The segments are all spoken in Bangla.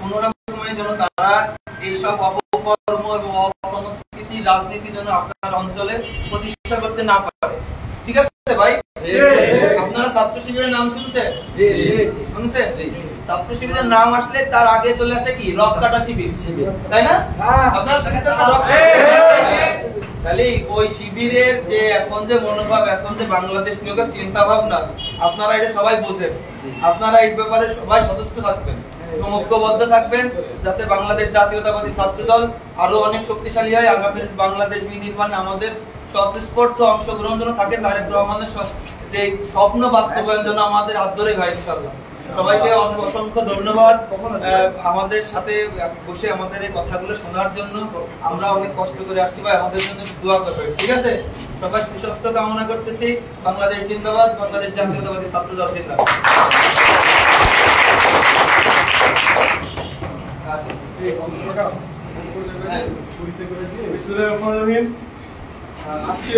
কোনো রকমের যেন তারা এইসব অপকর্ম এবং অসংস্কৃতি রাজনীতির জন্য আপনার অঞ্চলে প্রতিষ্ঠা করতে না পারে। ঠিক আছে ভাই? আপনারা ছাত্র শিবিরের নাম শুনছেন? শুনছেন? ছাত্র শিবিরের নাম আসলে তার আগে চলে আসে কি রক কাটা শিবির, তাই না? আপনারা শুনেছেন না রক? তাহলে ওই শিবিরের যে এখন যে মনোভাব, এখন যে বাংলাদেশ নিয়ে চিন্তা ভাবনা, আপনারা এটা সবাই বোঝেন। আপনারা এই ব্যাপারে সবাই সচেষ্ট থাকবেন এবং ঐক্যবদ্ধ থাকবেন, যাতে বাংলাদেশ জাতীয়তাবাদী ছাত্র দল আরো অনেক শক্তিশালী হয়। আগামী বাংলাদেশ বিনির্মাণে আমাদের স্বতঃস্ফূর্ত অংশগ্রহণ যেন থাকে, তারেক রহমানের যে স্বপ্ন বাস্তবায়ন যেন আমাদের হাত ধরে হয় ইনশাআল্লাহ। সবাইকে অসংখ্য ধন্যবাদ আমাদের সাথে বসে আমাদের এই কথাগুলো শোনার জন্য। আমরা অনেক কষ্ট করে আসছি ভাই, আমাদের জন্য দোয়া করবেন, ঠিক আছে? সবাই সুস্বাস্থ্য কামনা করতেছি। বাংলাদেশ জিন্দাবাদ, বাংলাদেশ জাতীয়তাবাদী ছাত্র দল জিন্দাবাদ। আজকে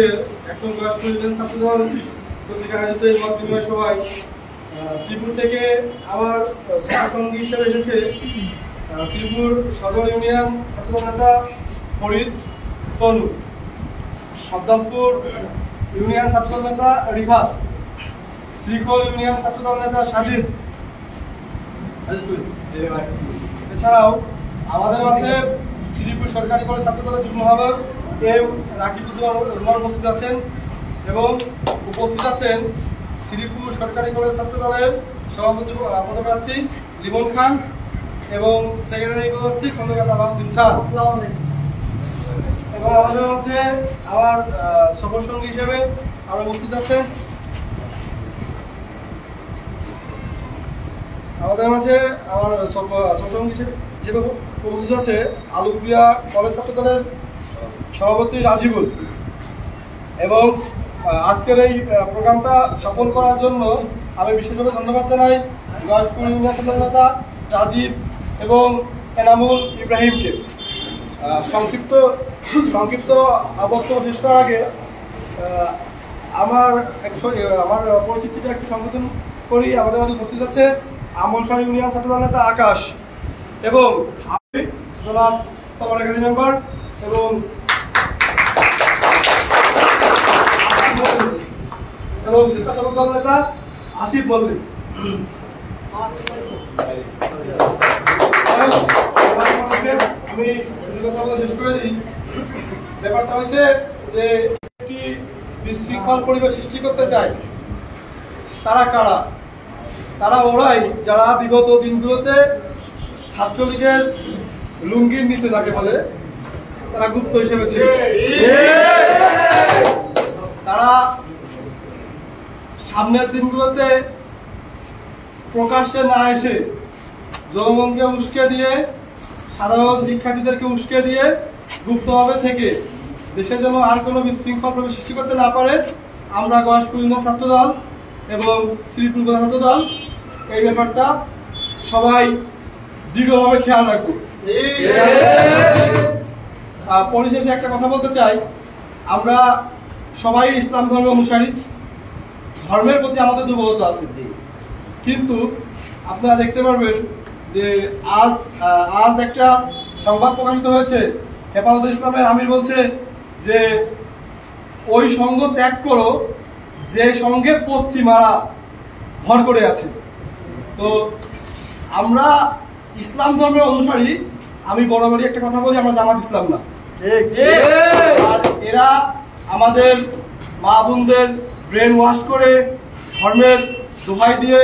একদম ছাত্র দল পত্রিকা আয়োজিত এই মত বিনিময় সভায় শ্রীপুর থেকে আমার সহসঙ্গী হিসেবে এসেছে শ্রীপুর সদর ইউনিয়ন ছাত্রদল নেতা ফরিদ তনু, সদ্দামপুর ইউনিয়ন ছাত্রদল নেতা রিফাত, শ্রীখোল ইউনিয়ন ছাত্রদল নেতা সাজিদ। এছাড়াও আমাদের মাঝে শ্রীপুর সরকারি কলেজ ছাত্রদলের যুগ্ম আহ্বায়ক এম রাকিবুজ্জামান উপস্থিত আছেন এবং উপস্থিত আছেন শ্রীপুর সরকারি কলেজ ছাত্র দলের সভাপতি পদপ্রার্থী লিমন খান এবং সেক্রেটারি পদপ্রার্থী খন্দকার আলাউদ্দিন স্যার। এবং আমাদের মধ্যে আমার সফরসঙ্গী হিসেবে আরো উপস্থিত আছে আমাদের মাঝে আমার সফরসঙ্গী হিসেবে উপস্থিত আছে আলুপিয়া কলেজ ছাত্র দলের সভাপতি রাজিবুল। এবং আজকের এই প্রোগ্রামটা সফল করার জন্য আমি বিশেষভাবে ধন্যবাদ জানাই গয়েশপুর ইউনিয়ন ছাত্র নেতা রাজীব এবং এনামুল ইব্রাহিমকে। সংক্ষিপ্ত বক্তব্য শেষ করার আগে আমার পরিচিতিটা একটু সংশোধন করি। আমাদের মাঝে উপস্থিত আছে আমলসর ইউনিয়ন ছাত্র নেতা আকাশ এবং আমি তোমার একাডেমি মেম্বার এবং দল নেতা আসিফ বললেন। আমি কথা শেষ করে দিই। ব্যাপারটা হয়েছে যে একটি বিশৃঙ্খল পরিবেশ সৃষ্টি করতে চায়। তারা কারা? তারা ওরাই যারা বিগত দিনগুলোতে ছাত্রলীগের লুঙ্গির নিচে যাকে বলে তারা গুপ্ত হিসেবে ছিল। তারা সামনের দিনগুলোতে প্রকাশ্যে না এসে জনগণকে উস্কে দিয়ে, সাধারণ শিক্ষার্থীদেরকে উস্কে দিয়ে গুপ্তভাবে থেকে দেশে যেন আর কোনো বিশৃঙ্খল পরিবেশ সৃষ্টি করতে না পারে, আমরা গয়েশপুর ইউনিয়ন ছাত্র দল এবং শ্রীপুর ছাত্র দল এই ব্যাপারটা সবাই দৃঢ়ভাবে খেয়াল রাখবো। পরিশেষে একটা কথা বলতে চাই, আমরা সবাই ইসলাম ধর্মের অনুসারী, ধর্মের প্রতি আমাদের দুর্বলতা আছে, কিন্তু আপনারা দেখতে পারবেন যে আজ একটা সংবাদ প্রকাশিত হয়েছে, হেফাজতে ইসলামের আমির বলছে যে ওই সঙ্গ ত্যাগ করো যে সঙ্গে পশ্চিমারা ভর করে আছে। তো আমরা ইসলাম ধর্মের অনুসারী, আমি বরাবরই একটা কথা বলি, আমরা জামাত ইসলাম না। আর এরা আমাদের মা বোনদের ব্রেন ওয়াশ করে ধর্মের দোহাই দিয়ে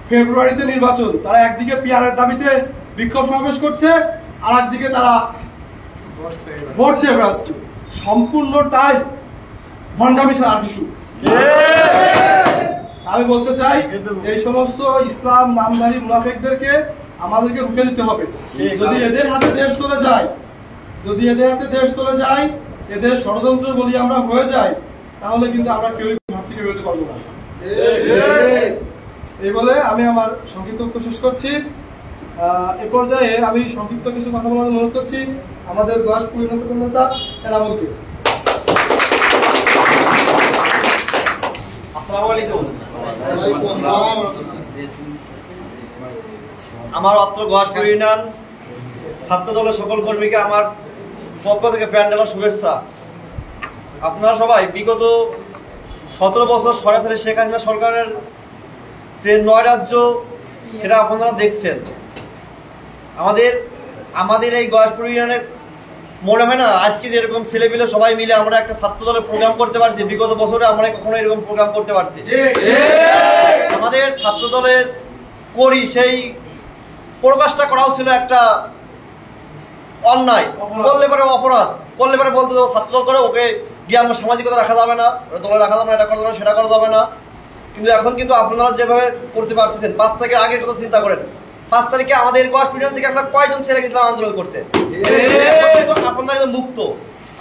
ফেব্রুয়ারিতে নির্বাচন, তারা একদিকে পিয়ারের দাবিতে বিক্ষোভ সমাবেশ করছে, আর একদিকে তারা ভোট চেয়ে বেড়াচ্ছে। সম্পূর্ণটাই ভণ্ডামি ছাড়া আর কিছু। আমি বলতে চাই এই সমস্ত ইসলাম নামধারী মুনাফিকদেরকে আমাদেরকে রুখে দিতে হবে। যদি এদের হাতে দেশ চলে যায়, এদের ষড়যন্ত্র বলি আমরা হয়ে যাই, তাহলে কিন্তু আমরা কেউ ঘর থেকে বেরোতে পারবো না। এই বলে আমি আমার সংক্ষিপ্ত উত্তর শেষ করছি। এ পর্যায়ে আমি সংক্ষিপ্ত কিছু কথা বলার অনুরোধ করছি আমাদের গয়েশপুর ইউনিয়ন নেতা এনামুলকে। আসসালামু আলাইকুম। আমার অত্র গয়াসপুর ইউনিয়ন ছাত্র দলের সকল কর্মীকে আমার পক্ষ থেকে প্যান্ডেলের শুভেচ্ছা। আপনারা সবাই বিগত 17 বছর সরাসরি শেখ হাসিনা সরকারের যে 9 রাজ্য সেটা আপনারা দেখছেন। আমাদের এই গয়াসপুর ইউনিয়নের মনে হয় না আজকে যেরকম ছেলেপিলে সবাই মিলে আমরা একটা ছাত্র দলের প্রোগ্রাম করতে পারছি, বিগত বছরে আমরা কখনো এরকম প্রোগ্রাম করতে পারছি। আমাদের ছাত্র দলের করি সেই প্রকাশটা করাও ছিল একটা অন্যায়, করলে পরে অপরাধ, করলে পরে বলতে ছাত্র দল করে ওকে গিয়ে আমার সামাজিকতা রাখা যাবে না, দলে রাখা যাবে না, এটা করা যাবে না, সেটা করা যাবে না। কিন্তু এখন কিন্তু আপনারা যেভাবে করতে পারতেছেন, 5 তারিখে আগের কথা চিন্তা করেন। 5 তারিখে আমাদের গয়াসপুর ইউনিয়ন থেকে আমরা কয়জন ছেলে গেছিলাম আন্দোলন করতে? আপনারা কিন্তু মুক্ত,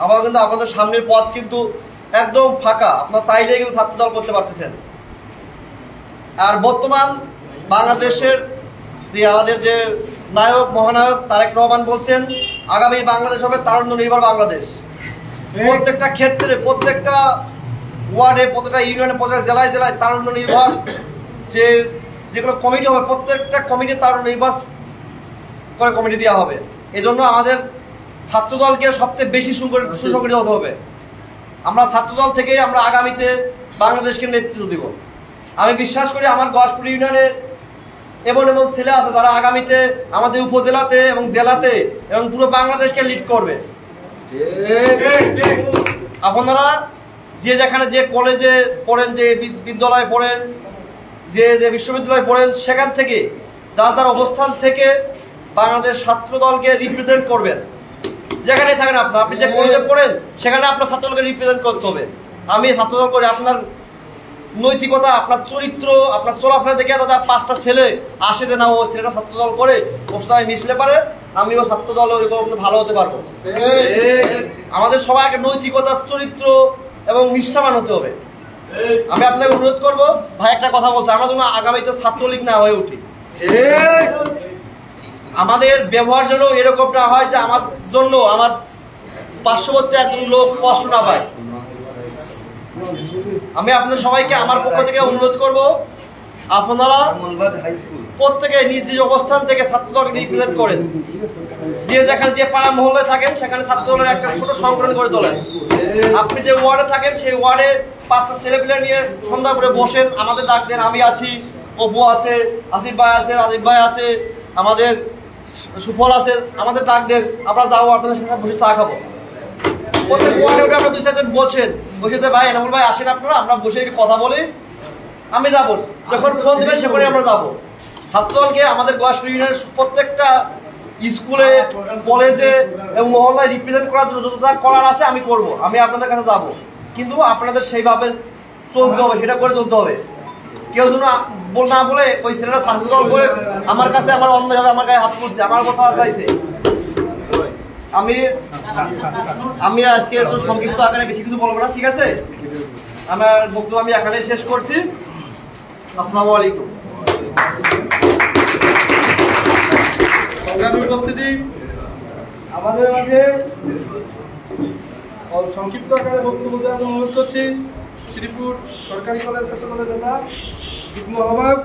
আবার কিন্তু আপনাদের সামনের পথ কিন্তু একদম ফাঁকা, আপনারা চাইলেই কিন্তু ছাত্র দল করতে পারতেছেন। আর বর্তমান বাংলাদেশের যে আমাদের যে নায়ক মহানায়ক তারেক রহমান বলছেন আগামী বাংলাদেশ হবে তারুণ্য নির্ভর বাংলাদেশ। প্রত্যেকটা ক্ষেত্রে, প্রত্যেকটা ওয়ার্ডে, প্রত্যেকটা ইউনিয়নে, প্রত্যেকটা জেলায় জেলায় তারুণ্য নির্ভর যেগুলো কমিটি হবে, প্রত্যেকটা কমিটি তারুণ্য নির্ভর করে কমিটি দেওয়া হবে। এজন্য আমাদের ছাত্রদলকে সবচেয়ে বেশি সুসংগঠিত হতে হবে। আমরা ছাত্রদল থেকেই আমরা আগামীতে বাংলাদেশকে নেতৃত্ব দিব। আমি বিশ্বাস করি আমার গয়াসপুর ইউনিয়নের এমন এমন ছেলে আছে যারা আগামীতে আমাদের উপজেলাতে এবং জেলাতে এবং পুরো বাংলাদেশকে লিড করবে। আপনারা যে যেখানে যে কলেজে পড়েন, যে বিদ্যালয়ে পড়েন, যে বিশ্ববিদ্যালয়ে পড়েন, সেখান থেকে যার অবস্থান থেকে বাংলাদেশ ছাত্র দলকে রিপ্রেজেন্ট করবেন। যেখানে থাকেন আপনি যে কলেজে পড়েন সেখানে আপনার ছাত্র দলকে রিপ্রেজেন্ট করতে হবে। আমি ছাত্র দল করে আপনার নৈতিকতা, আপনার চরিত্র, আপনার চলাফেরা দেখে দাদা 5টা ছেলে আসে যে না ও ছেলেটা ছাত্র দল করে, ওর সাথে আমি মিশলে পারে আমিও ছাত্র দল ভালো হতে পারবো। আমাদের সবাইকে নৈতিকতা, চরিত্র এবং নিষ্ঠাবান হতে হবে। আমি আপনাকে অনুরোধ করবো ভাই, একটা কথা বলছি, আমরা যেন আগামীতে ছাত্রলীগ না হয়ে উঠি। আমাদের ব্যবহার যেন এরকম না হয় যে আমার জন্য আমার পার্শ্ববর্তী একজন লোক কষ্ট না পায়। আমি আপনাদের সবাইকে আমার পক্ষ থেকে অনুরোধ করব, আপনারা প্রত্যেকে নিজ নিজ অবস্থান থেকে ছাত্র দলকে রিপ্রেজেন্ট করেন। যে যেখানে যে পাড়া মহল্লায় থাকেন সেখানে ছাত্র দলের একটা ছোট সংগঠন করে তোলেন। আপনি যে ওয়ার্ডে থাকেন সেই ওয়ার্ডে 5টা ছেলেপিলে নিয়ে সন্ধ্যা করে বসেন, আমাদের ডাক দেন, আমি আছি, অপু আছে, আসিফ ভাই আছে, রাজীব ভাই আছে, আমাদের সুফল আছে, আমাদের ডাক দেন, আমরা যাবো আপনাদের সাথে বসে চা খাবো। প্রত্যেক ওয়ার্ডে ওটা আমরা 2-4 জন বসেন, বসে যে ভাই এনামুল ভাই আসেন আপনারা, আমরা বসে একটু কথা বলি, আমি যাবো, যখন ফোন দেবেন সেখানে আমরা যাবো। ছাত্রদলকে আমাদের গয়াসপুর ইউনিয়নের প্রত্যেকটা স্কুলে, কলেজে এবং মহল্লায় রিপ্রেজেন্ট করার জন্য যতটা করার আছে আমি করব, আমি আপনাদের কাছে যাব। কিন্তু আপনাদের সেইভাবে চলতে হবে, সেটা করে চলতে হবে। কেউ যেন না বলে ওই ছেলেটা ছাত্রদল করে আমার কাছে আমার অন্যভাবে আমার গায়ে হাত তুলছে, আমার কথা চাইছে। আমি আজকে একটু সংক্ষিপ্ত আকারে বেশি কিছু বলবো না, ঠিক আছে? আমার বক্তব্য আমি এখানে শেষ করছি। আসসালামু আলাইকুম। সংগ্রামী উপস্থিতি, আমাদের মাঝে সংক্ষিপ্ত আকারে বক্তব্য দেওয়ার জন্য অনুরোধ করছি শ্রীপুর সরকারি কলেজ ছাত্র দলের নেতা যুগ্ম আহ্বায়ক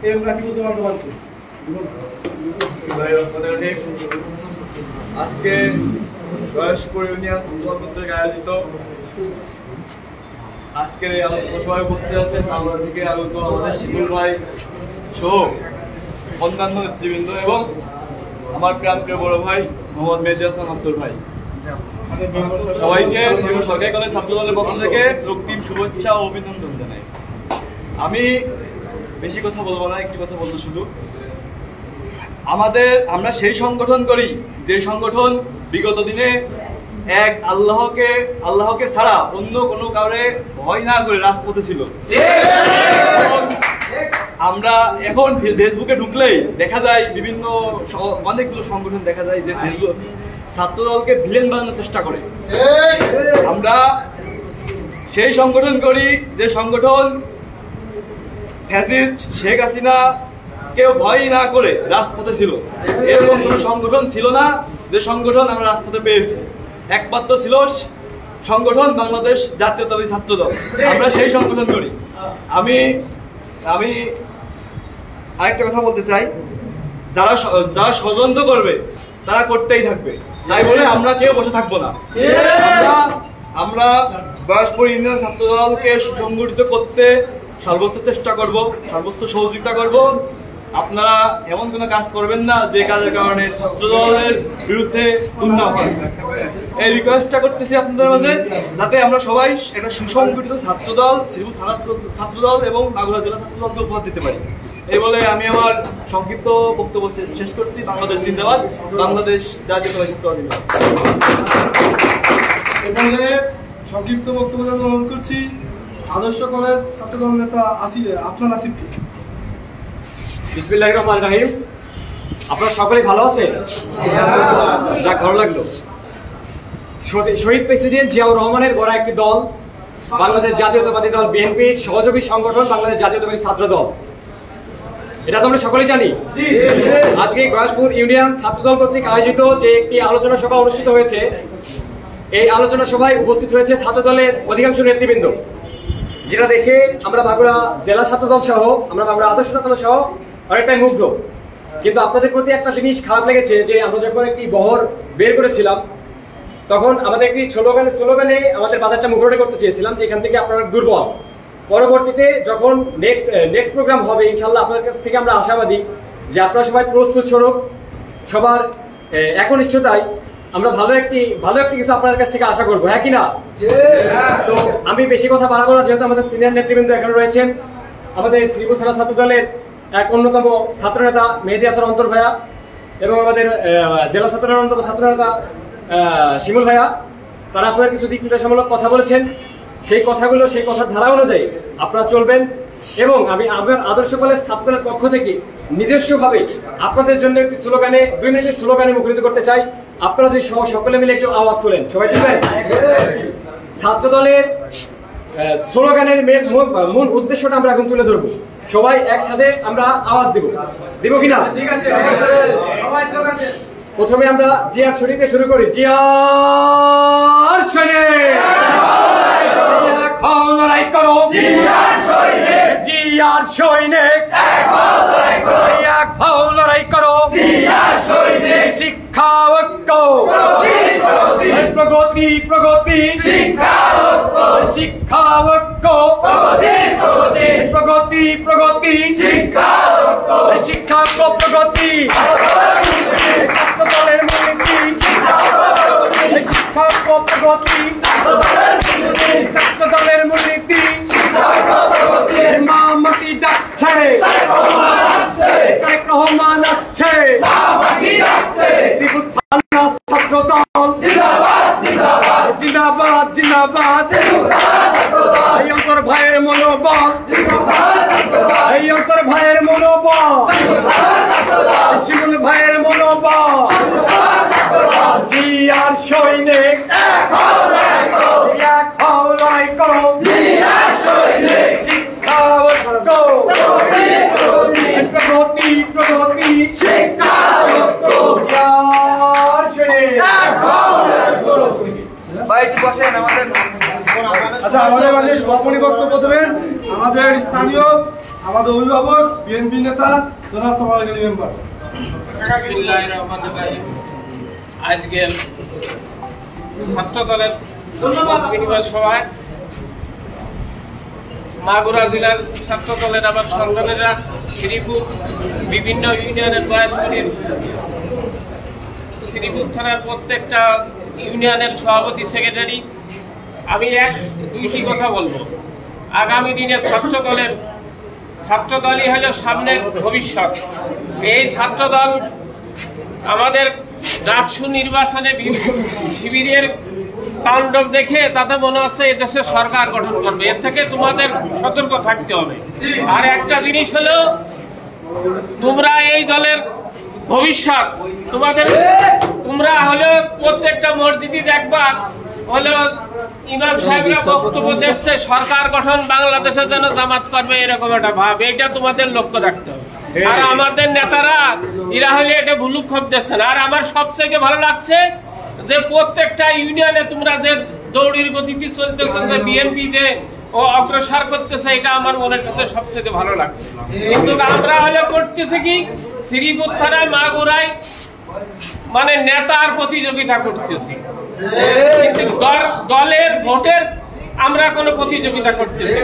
এম রাকিবুজ্জামান রহমানকে। আজকে গয়াসপুর ইউনিয়ন ছাত্র দল কর্তৃক আয়োজিত আজকের এই আলোচনা সভায় উপস্থিত আছেন আমরা থেকে আগত আমাদের শিমুল ভাই সহ অন্যান্য নেতৃবৃন্দ এবং আমার প্রাণপ্রিয় বড় ভাই মোহাম্মদ মেহেদী হাসান আব্দুল ভাই, সবাইকে শ্রীপুর সরকারি কলেজ ছাত্র দলের পক্ষ থেকে রক্তিম শুভেচ্ছা ও অভিনন্দন জানাই। আমি বেশি কথা বলবো না, একটি কথা বলবো শুধু, আমরা সেই সংগঠন করি যে সংগঠন বিগত দিনে এক আল্লাহকে ছাড়া অন্য কোনো কাউরে ভয় না করে রাজপথে ছিল। আমরা এখন ফেসবুকে ঢুকলেই দেখা যায় বিভিন্ন অনেকগুলো সংগঠন দেখা যায় যে ফেসবুক ছাত্রদলকে ভিলেন বানানোর চেষ্টা করে। আমরা সেই সংগঠন করি যে সংগঠন ফ্যাসিস্ট শেখ হাসিনা কেউ ভয় না করে রাজপথে ছিল। এরকম কোন সংগঠন ছিল না যে সংগঠন আমরা রাজপথে পেয়েছি, একমাত্র ছিল সংগঠন বাংলাদেশ জাতীয়তাবাদী ছাত্র দল। আমরা সেই সংগঠন করি। আমি আরেকটা কথা বলতে চাই, যারা ষড়যন্ত্র করবে তারা করতেই থাকবে, তাই বলে আমরা কেউ বসে থাকবো না। আমরা বয়সপুর ইউনিয়ন ছাত্রদলকে সুসংগঠিত করতে সর্বোচ্চ চেষ্টা করব, সর্বোচ্চ সহযোগিতা করব। আপনারা এমন কোনো কাজ করবেন না যে কাজের কারণে ছাত্রদলের বিরুদ্ধে দুর্নাম হয়। এই রিকোয়েস্টটা করতেছি আপনাদের মাঝে, যাতে আমরা সবাই একটা সুসংগঠিত ছাত্রদল, শ্রীপুর থানা ছাত্রদল এবং মাগুরা জেলা ছাত্রদলকে উপহার দিতে পারি। এই বলে আমি আমার সংক্ষিপ্ত বক্তব্য শেষ করছি। বাংলাদেশ জিন্দাবাদ, বাংলাদেশ জাতীয়তাবাদী ছাত্রদল জিন্দাবাদ। এখানে সংক্ষিপ্ত বক্তব্য গ্রহণ করছি আদর্শ কলেজ ছাত্রদল নেতা আপনার আসিফকে। বিসমিল্লাহির রহমানির রহিম। আপনারা সকলেই ভালো আছেন? যাক, ভালো লাগলো। শহীদ প্রেসিডেন্ট জিয়াউর রহমানের গড়া একটি দল বাংলাদেশ জাতীয়তাবাদী দল, বিএনপির সহযোগী সংগঠন বাংলাদেশ জাতীয়তাবাদী ছাত্র দল, এটা তো আমরা সকলেই জানি। আজকে গয়াসপুর ইউনিয়ন ছাত্রদল কর্তৃক আয়োজিত যে একটি আলোচনা সভা অনুষ্ঠিত হয়েছে, এই আলোচনা সভায় উপস্থিত হয়েছে ছাত্রদলের অধিকাংশ নেতৃবৃন্দ, যেটা দেখে আমরা মাগুরা জেলা ছাত্রদল সহ, আমরা মাগুরা আদর্শ ছাত্রদল সহ অনেকটাই মুগ্ধ। কিন্তু আপনাদের প্রতি একটা জিনিস খারাপ লেগেছে যে আমরা যখন একটি বহর বের করেছিলাম, তখন আমাদের একটি স্লোগানে আমাদের বাজারটা মুখরোধ করতে চেয়েছিলাম যে এখান থেকে আপনারা দুর্বল। পরবর্তীতে যখন নেক্সট প্রোগ্রাম হবে, ইনশাল্লাহ আপনাদের কাছ থেকে আমরা আশাবাদী যে আপনারা সবাই প্রস্তুত স্বরূপ, সবার একনিষ্ঠতায় আমরা ভালো একটি কিছু আপনাদের কাছ থেকে আশা করবো, হ্যাঁ কিনা? তো আমি বেশি কথা বাড়াবো না, যেহেতু আমাদের সিনিয়র নেতৃবৃন্দ এখানে রয়েছেন। আমাদের শ্রীপুর থানা ছাত্রদলের এক অন্যতম ছাত্রনেতা মেহেদী হাসান অন্তর ভাইয়া এবং আমাদের জেলা ছাত্রদলের অন্যতম ছাত্রনেতা শিমুল ভাইয়া, তারা আপনাদের কিছু দিক নির্দেশামূলক কথা বলেছেন। সেই কথার ধারা অনুযায়ী আপনারা চলবেন। এবং আমি আমার আদর্শ কলেজ ছাত্রদলের পক্ষ থেকে নিজস্বভাবে আপনাদের জন্য একটি স্লোগানে, 2 মিনিটের স্লোগানে মুখরিত করতে চাই। আপনারা যদি সকলে মিলে একটু আওয়াজ তোলেন, সবাই ঠিক আছে? ছাত্রদলের স্লোগানের মূল উদ্দেশ্যটা আমরা এখন তুলে ধরবো, সবাই একসাথে আমরা আওয়াজ দিব কিনা? ঠিক আছে, প্রথমে আমরা জিয়ার শরীফে শুরু করি। জিয়ার শরীফ, লড়াই করো জিয়ার সৈনিক, এক ভাও লড়াই করো শিক্ষা ঐক্য, প্রগতি শিক্ষা ঐক্য, প্রগতি শিক্ষা প্রগতি, ছাত্রদলের মূলনীতি শিক্ষা প্রগতি, ছাত্রদলের মূলনীতি মামাটি ডাকছে, তারেক রহমান আসছে, শ্রীপুর থানা ছাত্রদল জিন্দাবাদ, এই অন্তর ভাইয়ের মনোবল, শিমুল ভাইয়ের মনোবল, জিয়ার সৈনিক এক হও লড়াই করো শিক্ষা ঐক্য, প্রগতি শিক্ষা ঐক্য, জিয়ার সৈনিক এক হও লড়াই করো। ভাই একটু বসেন। আচ্ছা, আমাদের মাঝে সভাপতি বক্তব্য দেবেন আমাদের স্থানীয়, আমাদের অভিভাবক, বিএনপি নেতা জনাব সভাপতি মেম্বার। আজকে ছাত্রদলের বিনিময় সভায় মাগুরা জেলার ছাত্রদলের আমার সন্তানেরা শ্রীপুর বিভিন্ন ইউনিয়নের বয়সগুলির শ্রীপুর থানার প্রত্যেকটা ইউনিয়নের সভাপতি, সেক্রেটারি, আমি 2টি কথা বলবো। আগামী দিনে ছাত্রদলই হলো সামনের ভবিষ্যৎ। এই ছাত্রদল আমাদের ডাকসু নির্বাচনে শিবিরের তাণ্ডব দেখে তাতে মনে হচ্ছে এই দেশের সরকার গঠন করবে। এর থেকে তোমাদের সতর্ক থাকতে হবে। আর একটা জিনিস হলো, তোমরা এই দলের ভবিষ্যৎ, তোমরা হলো প্রত্যেকটা মসজিদে দেখবা হলো ইমাম সাহেবরা বক্তব্য দিচ্ছে সরকার গঠন বাংলাদেশে যেন জামাত করবে, এরকম একটা ভাব, এটা তোমাদের লক্ষ্য রাখতে হবে। আর আমাদের নেতারা এরা হলে এটা ভুলুক খোপ দিচ্ছেন। আর আমার সবচেয়ে ভালো লাগছে যে প্রত্যেকটা ইউনিয়নে তোমরা যে দৌড়ির গতিতে চলতেছেন, যে বিএনপি যে ও অগ্রসর করতেছে, এটা আমার মনের কাছে সবচেয়ে ভালো লাগছে। কিন্তু আমরা হলে করতেছে কি শ্রীপুত্থারায় মাগুরায় মানে নেতার প্রতিযোগিতা করতেছি, কিন্তু দলের ভোটের আমরা কোনো প্রতিযোগিতা করতেছি।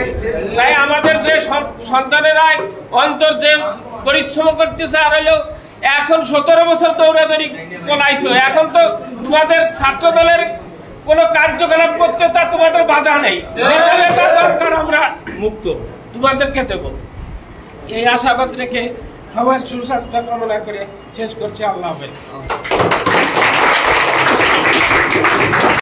তাই আমাদের যে সন্তানেরা অন্তর যে পরিশ্রম করতেছে, আর হলো এখন 17 বছর দৌড়াদৌড়ি পলাইছো, এখন তো তোমাদের ছাত্র দলের কোন কার্যকলাপ করতে তা তোমাদের বাধা নেই, দরকার আমরা মুক্ত তোমাদেরকে দেব। এই আশাবাদ রেখে সবার সুস্বাস্থ্য কামনা করে শেষ করছি। আল্লাহ হাফেজ।